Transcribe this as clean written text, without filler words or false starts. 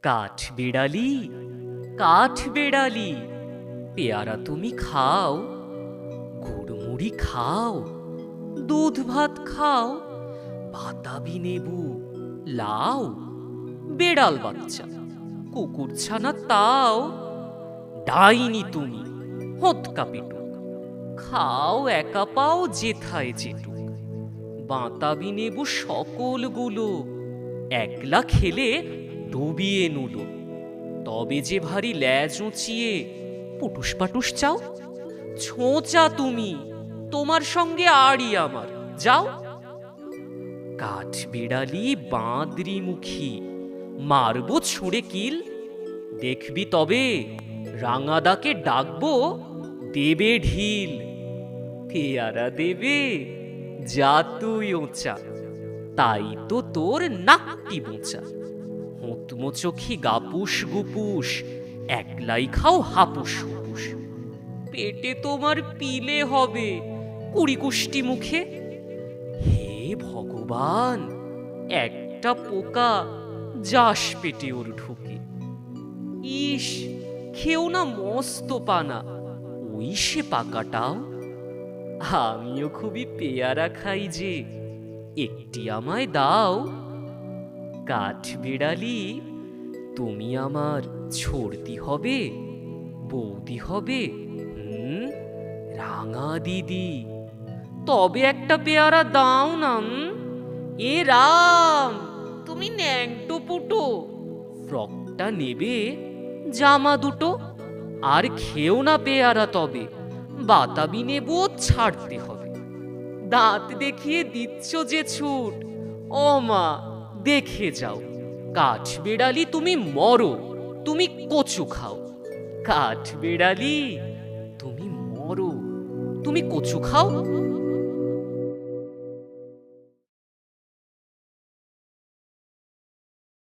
কাঠ বেড়ালি, কাঠ বেড়ালি, পেয়ারা তুমি খাও, গুড়মুড়ি খাও, দুধ ভাত খাও, বাতাবি নেবু, লাও, বেড়াল বাচ্চা, কুকুর ছানা তাও, ডাইনি তুমি, হোঁতকা পেটুক, খাও একা পাও যেথায় যেটুক, বাতাবি নেবু সকলগুলো, একলা খেলে ডুবিয়ে নুলো, তবে যে ভারী ল্যাজ উঁচিয়ে পুটুস পাটুস চাও, ছোঁচা তুমি, তোমার সঙ্গে আড়ি আমার, যাও। কাঠ বিড়ালি বাঁদরি মুখী, মারবো ছুঁড়ে কিল, দেখবি তবে রাঙাদাকে ডাকবো, দেবে ঢিল, পেয়ারা দেবে, যা তুই ওচা, তাই তো তোর নাকটি বোঁচা, হোঁতমোচোখি গাপুস গুপুস, একলাই খাও হাপুস হুপুস, পেটে তোমার পিলে হবে কুড়ি কুষ্টি মুখে। হে ভগবান, একটা পোকা যাস পেটে ওর ঢুকে, ইস, খেও না মস্ত পানা, ওই সে পাকাটাও, আমিও খুবই পেয়ারা খাই যে, একটি আমায় দাও। কাঠ বিড়ালি, তুমি আমার ছর্দি হবে, বৌদি হবে, রাঙা দিদি, তবে একটা পেয়ারা দাও না। এ রাম, তুমি ন্যাংটো পুটো, ফ্রকটা নেবে, জামা দুটো, আর খেও না পেয়ারা, তবে বাতাবি নেবু ছাড়তে হবে, দাঁত দেখিয়ে দিচ্ছ যে ছুট, ও মা, দেখে যাও, কাঠ বেড়ালি তুমি মরো, তুমি কচু খাও, কাঠ বেড়ালি তুমি মরো, তুমি কচু খাও।